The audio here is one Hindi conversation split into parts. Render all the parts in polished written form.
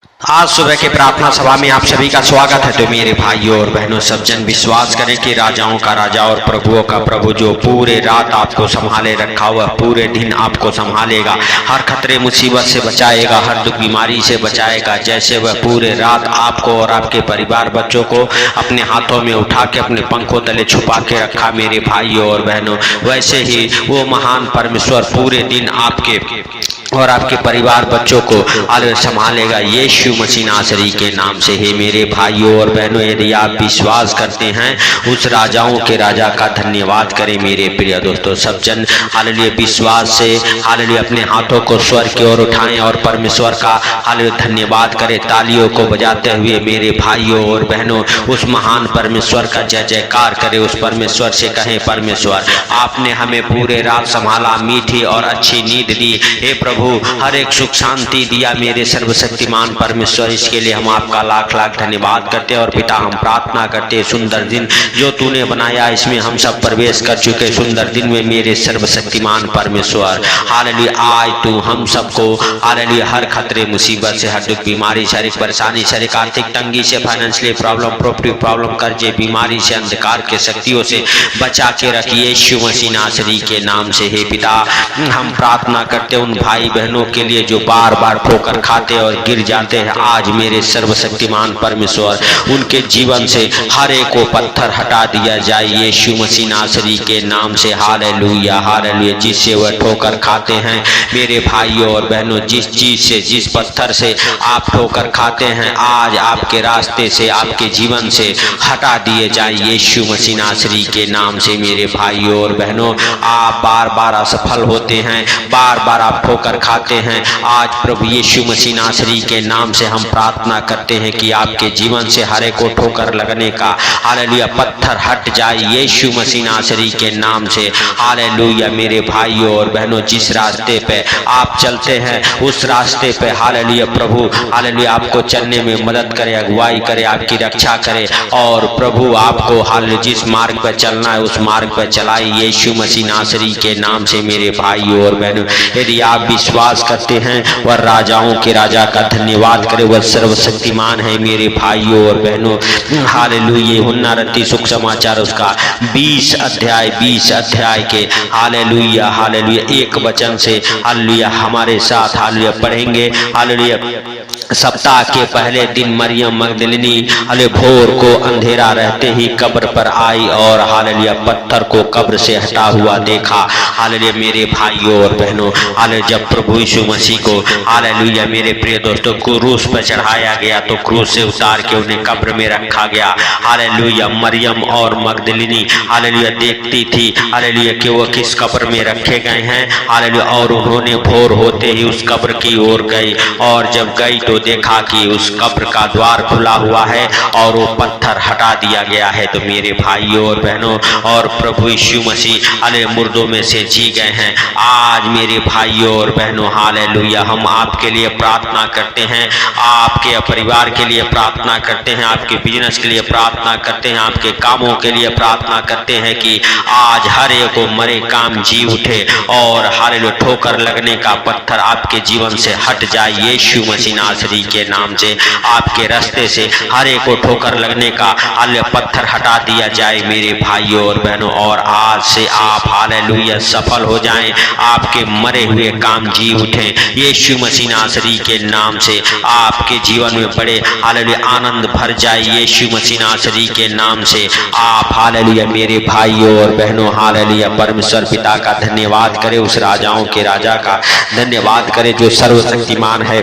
आज सुबह के प्रार्थना सभा में आप सभी का स्वागत है। तो मेरे भाइयों और बहनों, सब जन विश्वास करें कि राजाओं का राजा और प्रभुओं का प्रभु जो पूरे रात आपको संभाले रखा हुआ, पूरे दिन आपको संभालेगा, हर खतरे मुसीबत से बचाएगा, हर दुख बीमारी से बचाएगा। जैसे वह पूरे रात आपको और आपके परिवार बच्चों को अपने हाथों में उठा के अपने पंखों तले छुपा के रखा मेरे भाइयों और बहनों, वैसे ही वो महान परमेश्वर पूरे दिन आपके और आपके परिवार बच्चों को संभालेगा, यीशु मसीह नासरी के नाम से। हे मेरे भाइयों और बहनों, यदि आप विश्वास करते हैं उस राजाओं के राजा का धन्यवाद करें मेरे प्रिय दोस्तों। सब जन हालेलुया विश्वास से हालेलुया अपने हाथों को स्वर की ओर उठाएं और परमेश्वर का हालेलुया धन्यवाद करें, तालियों को बजाते हुए मेरे भाइयों और बहनों। उस महान परमेश्वर का जय जयकार करें, उस परमेश्वर से कहें, परमेश्वर आपने हमें पूरे रात संभाला, मीठी और अच्छी नींद दी। हे प्रभु हर एक सुख शांति दिया मेरे सर्वशक्तिमान परमेश्वर, इसके लिए हम आपका लाख लाख धन्यवाद करते हैं। और पिता हम प्रार्थना करते हैं, सुंदर दिन जो तूने बनाया इसमें हम सब प्रवेश कर चुके, सुंदर दिन में मेरे सर्वशक्तिमान परमेश्वर हालेलुया आज तू हम सबको हालेलुया हर खतरे मुसीबत से, हर दुख बीमारी, शारीरिक परेशानी, शारीरिक आर्थिक तंगी से, फाइनेंशियल प्रॉब्लम, प्रॉपर्टी प्रॉब्लम, कर्जे, बीमारी से, अंधकार के शक्तियों से बचा के रखिए यीशु मसीह नासरी के नाम से। हे पिता हम प्रार्थना करते उन भाई बहनों के लिए जो बार बार ठोकर खाते और गिर जाते हैं, आज मेरे सर्वशक्तिमान परमेश्वर उनके जीवन से हर एक को पत्थर हटा दिया जाए यीशु मसीह नासरी के नाम से। Hallelujah hallelujah. जिससे वह ठोकर खाते हैं मेरे भाइयों और बहनों, जिस चीज से, जिस पत्थर से आप ठोकर खाते हैं, आज आपके रास्ते से, आपके जीवन से हटा दिए जाए यीशु मसीह नासरी के नाम से। मेरे भाइयों और बहनों, आप बार बार असफल होते हैं, बार बार आप ठोकर खाते हैं, आज प्रभु यीशु मसीह नासरी के नाम से हम प्रार्थना करते हैं कि आपके जीवन से हर एक को ठोकर लगने का हालेलुया पत्थर हट जाए यीशु मसीह नासरी के नाम से। हालेलुया। मेरे भाइयों और बहनों, जिस रास्ते पे आप चलते हैं उस रास्ते पे हालेलुया प्रभु हालेलुया आपको चलने में मदद करे, अगुवाई करे, आपकी रक्षा करे, और प्रभु आपको हालेलुया जिस मार्ग पर चलना है उस मार्ग पर चलाए यीशु मसीह नासरी के नाम से। मेरे भाइयों और बहनों, यदि आप विश्वास करते हैं वह राजाओं के राजा का धन्यवाद करें, वह सर्वशक्तिमान है मेरे भाइयों और बहनों। हालेलुया। यूहन्ना रत्ती सुख समाचार उसका 20 अध्याय के हालेलुया हालेलुया एक वचन से हालेलुया हमारे साथ हालेलुया पढ़ेंगे। हालेलुया। सप्ताह के पहले दिन मरियम मगदलिनी हालेलुया भोर को अंधेरा रहते ही कब्र पर आई और हालेलुया पत्थर को कब्र से हटा हुआ देखा। हालेलुया। मेरे भाइयों और बहनों, हालेलुया जब प्रभु यीशु मसीह को हालेलुया मेरे प्रिय दोस्तों क्रूस पर चढ़ाया गया तो क्रूस से उतार के उन्हें कब्र में रखा गया। हालेलुया। मरियम और मगदलिनी हालेलुया देखती थी हालेलुया कि वो किस कब्र में रखे गए हैं। हालेलुया। और उन्होंने भोर होते ही उस कब्र की ओर गई, और जब गई तो देखा कि उस कब्र का द्वार खुला हुआ है और वो पत्थर हटा दिया गया है। तो मेरे भाइयों और बहनों, और प्रभु यीशु मसीह हालेलुया मुर्दों में से जी गए हैं। आज मेरे भाइयों और बहनों हालेलुया हम आपके लिए प्रार्थना करते हैं, आपके परिवार के लिए प्रार्थना करते हैं, आपके बिजनेस के लिए प्रार्थना करते हैं, आपके कामों के लिए प्रार्थना करते हैं कि आज हर एक को मरे काम जी उठे और हालेलुया ठोकर लगने का पत्थर आपके जीवन से हट जाए यीशु मसीह नासरी के नाम से। आपके रास्ते से हर एक को ठोकर लगने का हालेलुया पत्थर हटा दिया जाए मेरे भाइयों और बहनों, और आज से आप हालेलुया सफल हो जाएं, आपके मरे हुए काम जी उठे यीशु मसीह नासरी के नाम से। आपके जीवन में बड़े हालेलुया आनंद भर जाए यीशु मसीह नासरी के नाम से। आप हालेलुया मेरे भाइयों और बहनों हालेलुया परमेश्वर पिता का धन्यवाद करें, उस राजाओं के राजा का धन्यवाद करें जो सर्वशक्तिमान है,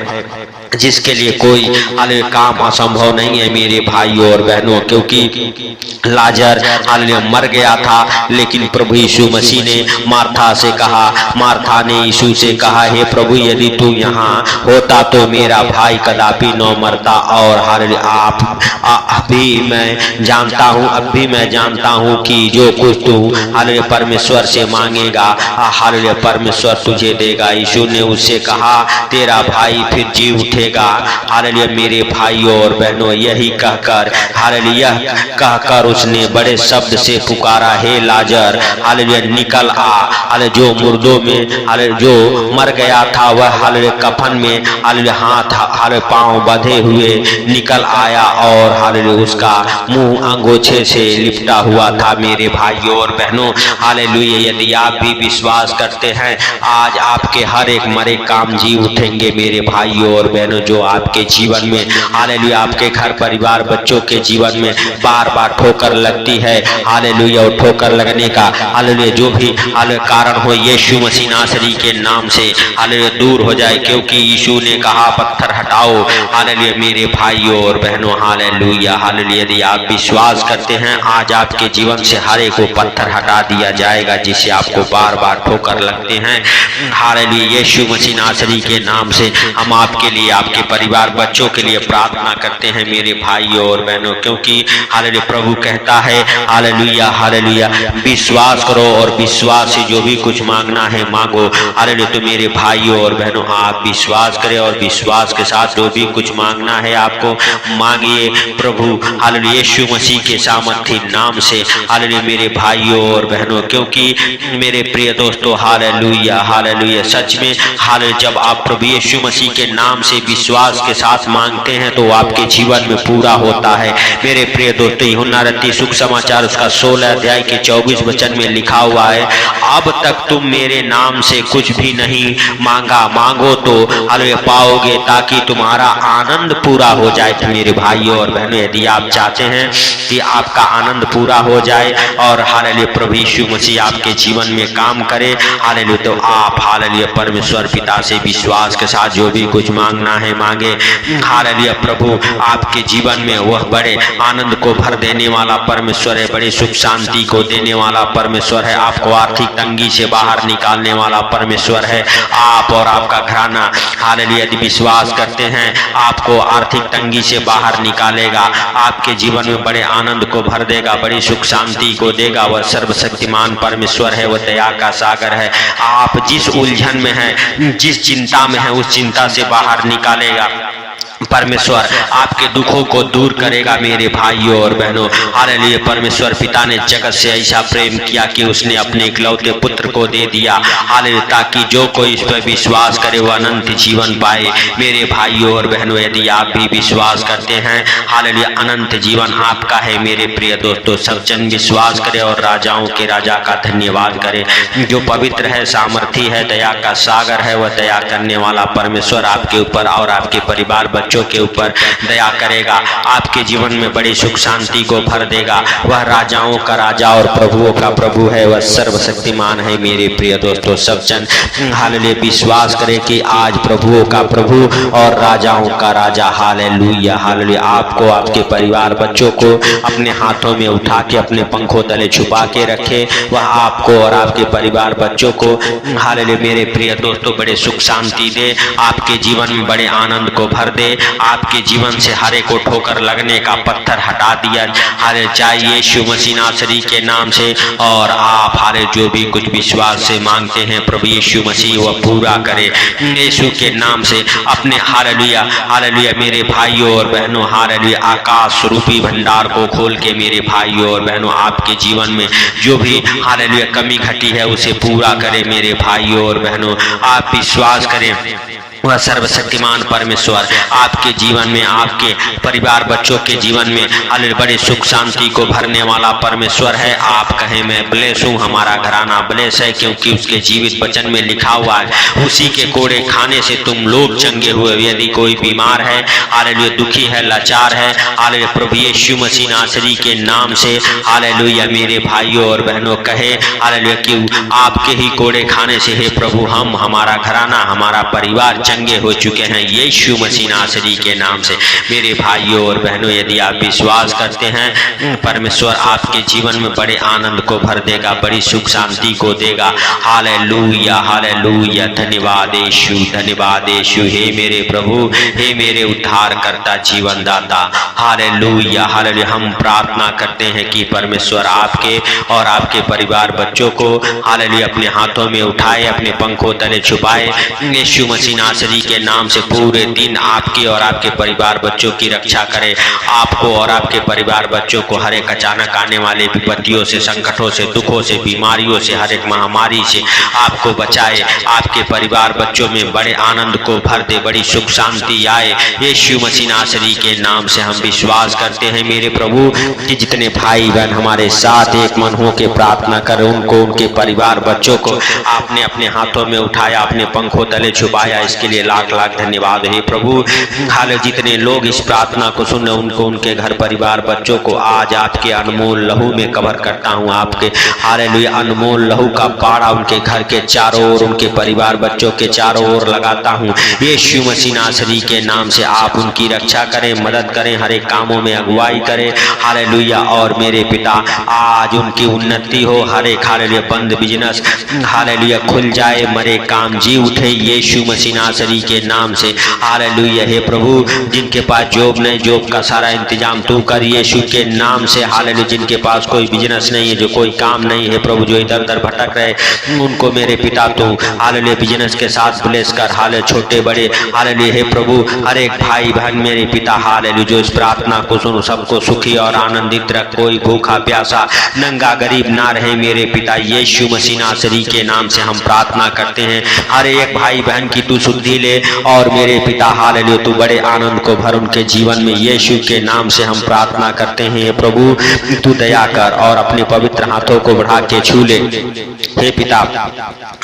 जिसके लिए कोई हालेलुया काम असंभव नहीं है मेरे भाइयों और बहनों। क्योंकि लाजर हालेलुया मर गया था, लेकिन प्रभु यीशु मसीह ने मार्था से कहा, मार्था ने यीशु से कहा, हे प्रभु यदि तू यहाँ होता तो मेरा भाई कदापि न मरता। और हालेलुया अब भी मैं जानता हूँ कि जो कुछ तू हालेलुया परमेश्वर से मांगेगा हालेलुया परमेश्वर तुझे देगा। यीशु ने उससे कहा, तेरा भाई फिर जी उठे उठेगा। हालेलुया मेरे भाइयों और बहनों, यही कहकर हालेलुया कहकर उसने बड़े शब्द से पुकारा, हे लाजर हालेलुया निकल आ। हालेलुया जो मुर्दों में हालेलुया जो मर गया था वह हालेलुया कफन में हालेलुया हाथ हालेलुया पांव बंधे हुए निकल आया और हालेलुया उसका मुंह अंगोछे से लिपटा हुआ था। मेरे भाइयों और बहनों हालेलुया, यदि आप भी विश्वास करते हैं आज आपके हर एक मरे काम जी उठेंगे। मेरे भाइयों और बहनों, जो आपके जीवन में हालेलुया आपके घर परिवार बच्चों के जीवन में बार बार ठोकर लगती है हालेलुया, और ठोकर लगने का हालेलुया जो भी हालेलुया कारण हो यीशु मसीह नासरी के नाम से हालेलुया दूर हो जाए, क्योंकि यीशु ने कहा पत्थर हटाओ। हालेलुया मेरे भाइयों और बहनों हालेलुया हालेलुया, यदि आप विश्वास करते हैं आज आपके जीवन से हर एक को पत्थर हटा दिया जाएगा जिससे आपको बार बार ठोकर लगते हैं। हालेलुया यीशु मसीह नासरी के नाम से हम आपके लिए आपके परिवार बच्चों के लिए प्रार्थना करते हैं मेरे भाइयों और बहनों, क्योंकि हालेलुया प्रभु कहता है हालेलुया हालेलुया विश्वास करो और विश्वास से जो भी कुछ मांगना है मांगो। हालेलुया तो मेरे भाइयों और बहनों आप विश्वास करें और विश्वास के साथ जो भी कुछ मांगना है आपको मांगिए प्रभु हालेलुया यीशु मसीह के सामर्थी नाम से। हालेलुया मेरे भाइयों और बहनों, क्योंकि मेरे प्रिय दोस्तों हालेलुया हालेलुया सच में हालेलुया जब आप प्रभु यीशु मसीह के नाम से विश्वास के साथ मांगते हैं तो आपके जीवन में पूरा होता है। मेरे प्रिय दोस्तों यूहन्ना रत्ती सुख समाचार उसका 16 अध्याय के 24 वचन में लिखा हुआ है, अब तक तुम मेरे नाम से कुछ भी नहीं मांगा, मांगो तो हालेलुया पाओगे ताकि तुम्हारा आनंद पूरा हो जाए। तो मेरे भाइयों और बहनों यदि आप चाहते हैं कि आपका आनंद पूरा हो जाए और हालेलुया प्रभु यीशु मसीह आपके जीवन में काम करे हालेलुया, तो आप हालेलुया परमेश्वर पिता से विश्वास के साथ जो भी कुछ मांगना है मांगे। हालेलुया प्रभु आपके जीवन में वह बड़े आनंद को भर देने वाला परमेश्वर है, बड़ी सुख शांति को देने वाला परमेश्वर है, आपको आर्थिक तंगी से बाहर निकालने वाला परमेश्वर है। आप और आपका घराना हालेलुया यदि विश्वास करते हैं आपको आर्थिक तंगी से बाहर निकालेगा, आपके जीवन में बड़े आनंद को भर देगा, बड़ी सुख शांति को देगा। वह सर्वशक्तिमान परमेश्वर है, वह दया का सागर है। आप जिस उलझन में हैं जिस चिंता में हैं उस चिंता से बाहर निकालेगा परमेश्वर, आपके दुखों को दूर करेगा। मेरे भाइयों और बहनों हालेलुया परमेश्वर पिता ने जगत से ऐसा प्रेम किया कि उसने अपने इकलौते पुत्र को दे दिया हालेलुया, ताकि जो कोई इस पर विश्वास करे वो अनंत जीवन पाए। मेरे भाइयों और बहनों यदि आप भी विश्वास करते हैं हालेलुया अनंत जीवन आपका है। मेरे प्रिय दोस्तों सब जन विश्वास करें और राजाओं के राजा का धन्यवाद करें। जो पवित्र है, सामर्थी है, दया का सागर है, वह दया करने वाला परमेश्वर आपके ऊपर और आपके परिवार बच्चों के ऊपर दया करेगा, आपके जीवन में बड़ी सुख शांति को भर देगा। वह राजाओं का राजा और प्रभुओं का प्रभु है, वह सर्वशक्तिमान है। मेरे प्रिय दोस्तों सब जन हालेलुया विश्वास करें कि आज प्रभुओं का प्रभु और राजाओं का राजा हालेलुया हालेलुया आपको आपके परिवार बच्चों को अपने हाथों में उठा के अपने पंखों तले छुपा के रखे। वह आपको और आपके परिवार बच्चों को हालेलुया मेरे प्रिय दोस्तों बड़े सुख शांति दे, आपके जीवन में बड़े आनंद को भर दे, आपके जीवन से हर एक को ठोकर लगने का पत्थर हटा दिया हाले जाए यीशु मसीह नासरी के नाम से। और आप हाले जो भी कुछ विश्वास से मांगते हैं प्रभु यीशु मसीह वह पूरा करे यीशु के नाम से। अपने हालेलुया हालेलुया मेरे भाइयों और बहनों हालेलुया आकाश रूपी भंडार को खोल के मेरे भाइयों और बहनों आपके जीवन में जो भी हालेलुया कमी घटी है उसे पूरा करे। मेरे भाइयों और बहनों आप विश्वास करें वह सर्वशक्तिमान परमेश्वर आपके जीवन में आपके परिवार बच्चों के जीवन में हालेलुया बड़े सुख शांति को भरने वाला परमेश्वर है। आप कहें मैं ब्लेस हूँ, हमारा घराना ब्लेस है, क्योंकि उसके जीवित वचन में लिखा हुआ है उसी के कोड़े खाने से तुम लोग चंगे हुए। यदि कोई बीमार है हालेलुया दुखी है लाचार है हालेलुया प्रभु यीशु मसीह नासरी के नाम से हालेलुया मेरे भाइयों और बहनों कहे हालेलुया कि आपके ही कोड़े खाने से हे प्रभु हम हमारा घराना हमारा परिवार चंगे हो चुके हैं यीशु मसीह नासरी के नाम से। मेरे भाइयों और बहनों यदि आप विश्वास करते हैं परमेश्वर आपके जीवन में बड़े आनंद को भर देगा, बड़ी सुख शांति को देगा। हालेलुया हालेलुया धन्यवाद यीशु हे मेरे प्रभु हे मेरे उद्धार करता जीवन दाता हालेलुया हालेलुया। हम प्रार्थना करते हैं कि परमेश्वर आपके और आपके परिवार बच्चों को हालेलुया अपने हाथों में उठाए, अपने पंखों तले छुपाए यीशु मसीह मसीनासरी के नाम से पूरे दिन आपके और आपके परिवार बच्चों की रक्षा करे। आपको और आपके परिवार बच्चों को हर एक अचानक आने वाले विपत्तियों से, संकटों से, दुखों से, बीमारियों से, हर एक महामारी से आपको बचाए। आपके परिवार बच्चों में बड़े आनंद को भर दे, बड़ी सुख शांति आए। यीशु मसीह नासरी के नाम से हम विश्वास करते हैं मेरे प्रभु कि जितने भाई बहन हमारे साथ एक मन हो के प्रार्थना कर, उनको, उनके परिवार बच्चों को आपने अपने हाथों में उठाया, अपने पंखों तले छुपाया, इसके लिए लाख लाख धन्यवाद है प्रभु। हाल जितने लोग इस प्रार्थना को सुने, उनको, उनके घर परिवार बच्चों को आज आपके अनमोल लहू में कवर करता हूँ। आपके हालेलुया अनमोल लहू का पाड़ा उनके घर के चारों ओर, उनके परिवार बच्चों के चारों ओर लगाता हूँ। यीशु मसीह नासरी के नाम से आप उनकी रक्षा करें, मदद करें, हर एक कामों में अगुवाई करें। हालेलुया। और मेरे पिता आज उनकी उन्नति हो, हर एक हालेलुया बंद बिजनेस हालेलुया खुल जाए, मरे काम जी उठे यीशु मसीह नासरी के नाम से। हालेलुया। हे प्रभु जिनके पास जॉब नहीं, जॉब का सारा इंतजाम तू कर यीशु के नाम से। हालेलुया। जिनके पास कोई बिजनेस नहीं है, जो कोई काम नहीं है प्रभु, जो इधर उधर भटक रहे, उनको मेरे पिता तू हालेलुया बिजनेस के साथ ब्लेस कर। हालेलुया छोटे बड़े हालेलुया हे प्रभु हर एक भाई बहन मेरे पिता हालेलुया जो इस प्रार्थना को सुनो, सबको सुखी और आनंदित रख। कोई भूखा प्यासा नंगा गरीब ना रहे मेरे पिता यीशु मसीह नासरी के नाम से हम प्रार्थना करते हैं। हर एक भाई बहन की तू शुद्धि ले और मेरे पिता हालेलुया तू बड़े आनंद को भर उनके जीवन में यीशु के नाम से हम प्रार्थना करते हैं। प्रभु तू दया कर और अपने पवित्र हाथों को बढ़ा के छू ले। हे पिता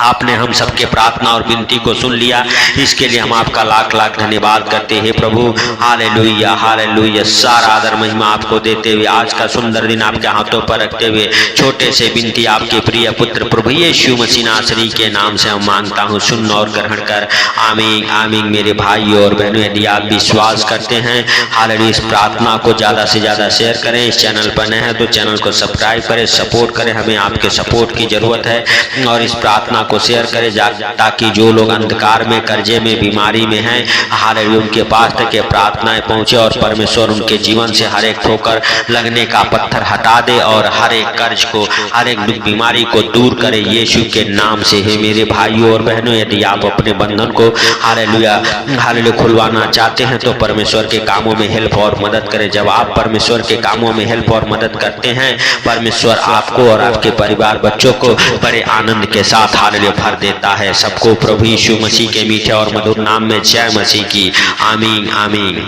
आपने हम सबके प्रार्थना और विनती को सुन लिया, इसके लिए हम आपका लाख लाख धन्यवाद करते हैं प्रभु। Hallelujah hallelujah. सारा आदर महिमा आपको देते हुए आज का सुंदर दिन आपके हाथों पर रखते हुए छोटे से विनती आपके प्रिय पुत्र प्रभु यीशु मसीह नासरी के नाम से हम मांगता हूँ, सुन और ग्रहण कर। आमीन आमीन। मेरे भाई और बहनों यदि आप विश्वास करते हैं हालेलुया इस प्रार्थना को ज़्यादा से ज़्यादा शेयर करें। इस चैनल पर नए हैं तो चैनल को सब्सक्राइब करें, सपोर्ट करें, हमें आपके सपोर्ट की जरूरत है। और इस प्रार्थना को शेयर करें ताकि जो लोग अंधकार में, कर्जे में, बीमारी में हैं हालेलुया उनके पास तक ये प्रार्थनाएं पहुंचे और परमेश्वर उनके जीवन से हर एक ठोकर लगने का पत्थर हटा दे और हर एक कर्ज को, हर एक दुख बीमारी को दूर करे यीशु के नाम से। है मेरे भाइयों और बहनों यदि आप अपने बंधन को हालेलुया हालेलुया खुलवाना चाहते हैं तो परमेश्वर के कामों में हेल्प और मदद करें। जब आप परमेश्वर के कामों में हेल्प और मदद करते हैं परमेश्वर आपको और आपके परिवार बच्चों को बड़े आनंद के साथ हालेलुया भर देता है। सबको प्रभु यीशु मसीह के मीठे और मधुर नाम में जय मसीह की। आमीन आमीन।